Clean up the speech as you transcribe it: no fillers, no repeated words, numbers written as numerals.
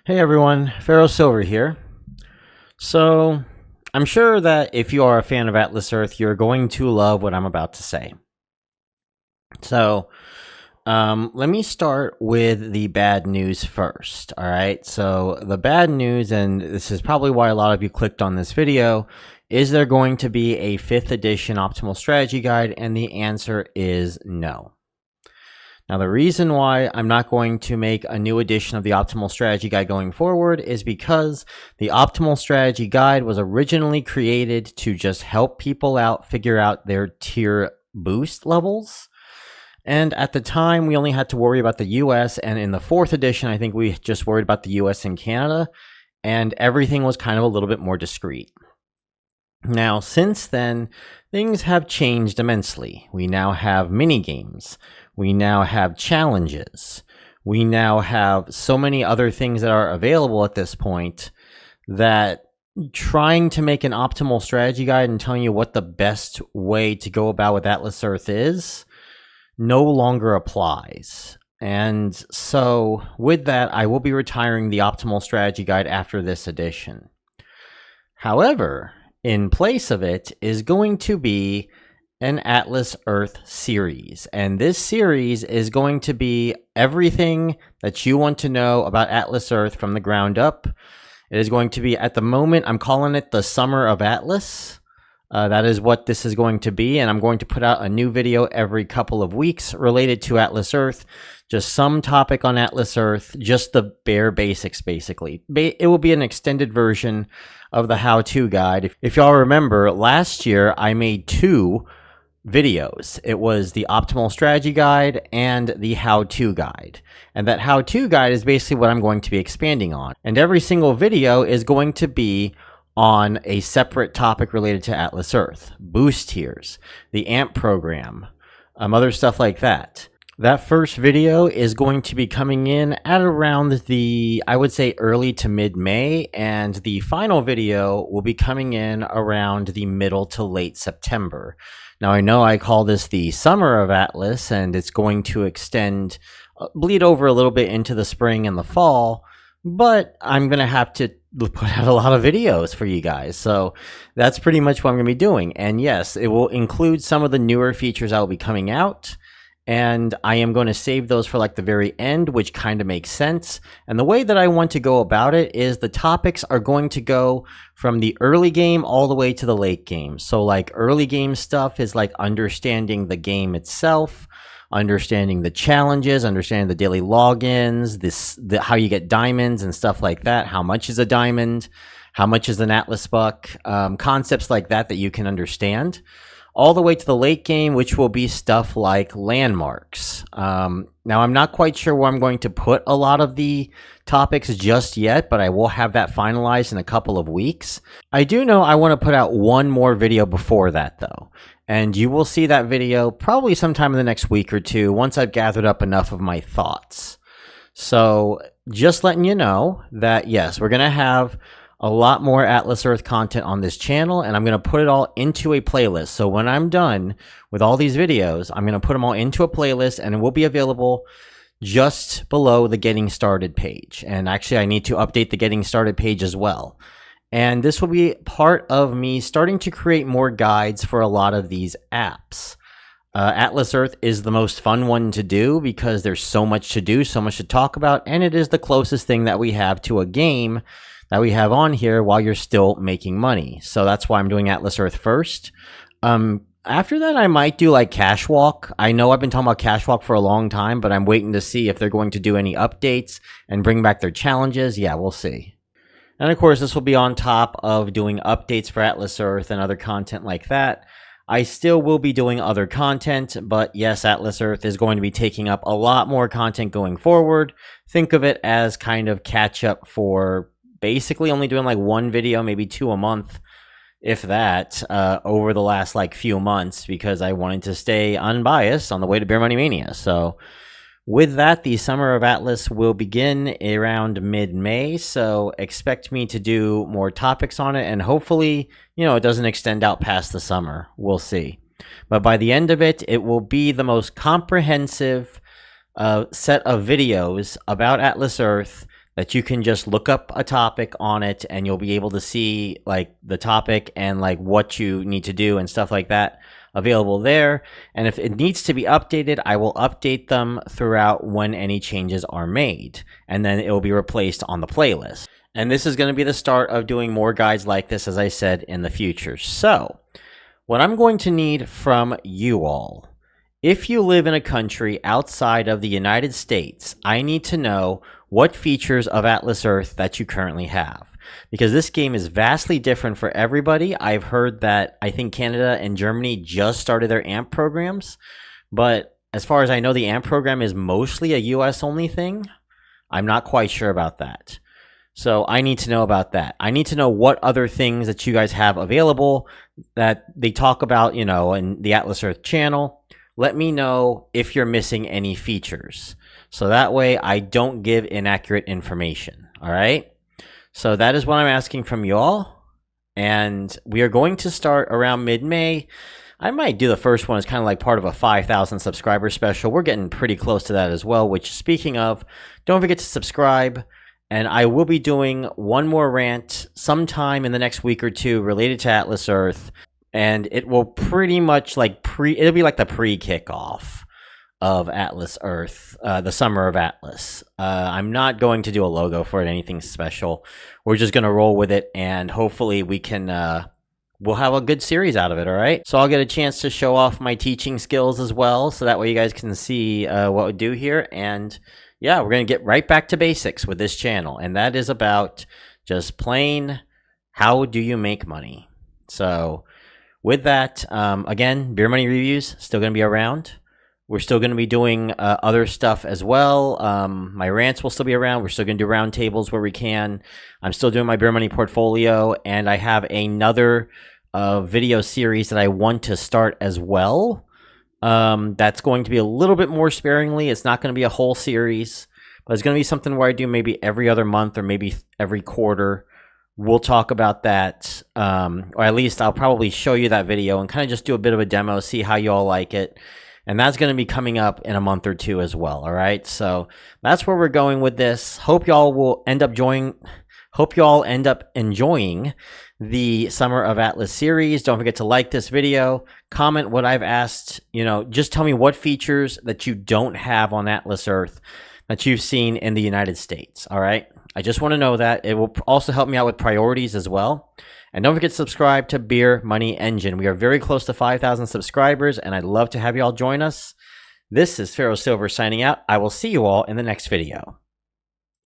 Hey everyone, Pharaoh Silver here. So, I'm sure that if you are a fan of Atlas Earth, you're going to love what I'm about to say. So, let me start with the bad news first. All right. So, the bad news, and this is probably why a lot of you clicked on this video, is there going to be a 5th edition optimal strategy guide? And the answer is no. Now, the reason why I'm not going to make a new edition of the Optimal Strategy Guide going forward is because the Optimal Strategy Guide was originally created to just help people out figure out their tier boost levels. And at the time, we only had to worry about the US, and in the 4th edition, I think we just worried about the US and Canada, and everything was kind of a little bit more discreet. Now, since then, things have changed immensely. We now have mini games. We now have challenges. We now have so many other things that are available at this point that trying to make an optimal strategy guide and telling you what the best way to go about with Atlas Earth is no longer applies. And so with that, I will be retiring the optimal strategy guide after this edition. However, in place of it is going to be an Atlas Earth series. And this series is going to be everything that you want to know about Atlas Earth from the ground up. It is going to be, at the moment, I'm calling it the Summer of Atlas. That is what this is going to be. And I'm going to put out a new video every couple of weeks related to Atlas Earth. Just some topic on Atlas Earth, just the bare basics, basically. It will be an extended version of the how-to guide. If y'all remember, last year I made 2 videos. It was the optimal strategy guide and the how-to guide. And that how-to guide is basically what I'm going to be expanding on. And every single video is going to be on a separate topic related to Atlas Earth, boost tiers, the AMP program, other stuff like that. That first video is going to be coming in at around the, I would say, early to mid-May, and the final video will be coming in around the middle to late September. Now, I know I call this the Summer of Atlas, and it's going to extend, bleed over a little bit into the spring and the fall, but I'm going to have to put out a lot of videos for you guys. So that's pretty much what I'm going to be doing. And yes, it will include some of the newer features that will be coming out. And I am going to save those for like the very end, which kind of makes sense. And the way that I want to go about it is the topics are going to go from the early game all the way to the late game. So like early game stuff is like understanding the game itself, understanding the challenges, understanding the daily logins, how you get diamonds and stuff like that. How much is a diamond? How much is an Atlas buck? Concepts like that you can understand. All the way to the late game, which will be stuff like landmarks. Now, I'm not quite sure where I'm going to put a lot of the topics just yet, but I will have that finalized in a couple of weeks. I do know I want to put out one more video before that, though. And you will see that video probably sometime in the next week or two once I've gathered up enough of my thoughts. So just letting you know that, yes, we're going to have a lot more Atlas Earth content on this channel, and I'm going to put it all into a playlist. So when I'm done with all these videos, I'm going to put them all into a playlist, and it will be available just below the Getting Started page. And actually, I need to update the Getting Started page as well. And this will be part of me starting to create more guides for a lot of these apps. Atlas Earth is the most fun one to do because there's so much to do, so much to talk about, and it is the closest thing that we have to a game that we have on here while you're still making money. So that's why I'm doing Atlas Earth first. After that, I might do like Cashwalk. I know I've been talking about Cashwalk for a long time, but I'm waiting to see if they're going to do any updates and bring back their challenges. Yeah, we'll see. And of course, this will be on top of doing updates for Atlas Earth and other content like that. I still will be doing other content, but yes, Atlas Earth is going to be taking up a lot more content going forward. Think of it as kind of catch up for basically only doing like one video, maybe 2 a month, if that, over the last like few months, because I wanted to stay unbiased on the way to Beer Money Mania. So with that, the Summer of Atlas will begin around mid-May, so expect me to do more topics on it, and hopefully, it doesn't extend out past the summer. We'll see. But by the end of it, it will be the most comprehensive set of videos about Atlas Earth that you can just look up a topic on it and you'll be able to see like the topic and like what you need to do and stuff like that available there. And if it needs to be updated, I will update them throughout when any changes are made, and then it will be replaced on the playlist. And this is going to be the start of doing more guides like this, as I said, in the future. So what I'm going to need from you all, if you live in a country outside of the United States, I need to know what features of Atlas Earth that you currently have, because this game is vastly different for everybody. I've heard that I think Canada and Germany just started their AMP programs, but as far as I know, the AMP program is mostly a US only thing. I'm not quite sure about that. So I need to know about that. I need to know what other things that you guys have available that they talk about, you know, in the Atlas Earth channel. Let me know if you're missing any features, so that way I don't give inaccurate information. All right. So that is what I'm asking from you all. And we are going to start around mid-May. I might do the first one as kind of like part of a 5,000 subscriber special. We're getting pretty close to that as well, which, speaking of, don't forget to subscribe. And I will be doing one more rant sometime in the next week or two related to Atlas Earth. And it will pretty much like it'll be like the pre-kickoff of Atlas Earth, the Summer of Atlas. I'm not going to do a logo for it, anything special. We're just going to roll with it, and hopefully we can, we'll have a good series out of it, all right? So I'll get a chance to show off my teaching skills as well, so that way you guys can see what we do here. And yeah, we're going to get right back to basics with this channel, and that is about just plain, how do you make money? So with that, again, Beer Money Reviews still going to be around. We're still going to be doing other stuff as well. My rants will still be around. We're still going to do roundtables where we can. I'm still doing my Beer Money portfolio, and I have another video series that I want to start as well. That's going to be a little bit more sparingly. It's not going to be a whole series, but it's going to be something where I do maybe every other month or maybe every quarter. We'll talk about that, or at least I'll probably show you that video and kind of just do a bit of a demo, see how you all like it. And that's going to be coming up in a month or two as well, all right? So that's where we're going with this. Hope y'all will end up enjoying the Summer of Atlas series. Don't forget to like this video, comment what I've asked, you know, just tell me what features that you don't have on Atlas Earth that you've seen in the United States, all right? I just want to know that. It will also help me out with priorities as well. And don't forget to subscribe to Beer Money Engine. We are very close to 5,000 subscribers, and I'd love to have you all join us. This is Pharaoh Silver signing out. I will see you all in the next video.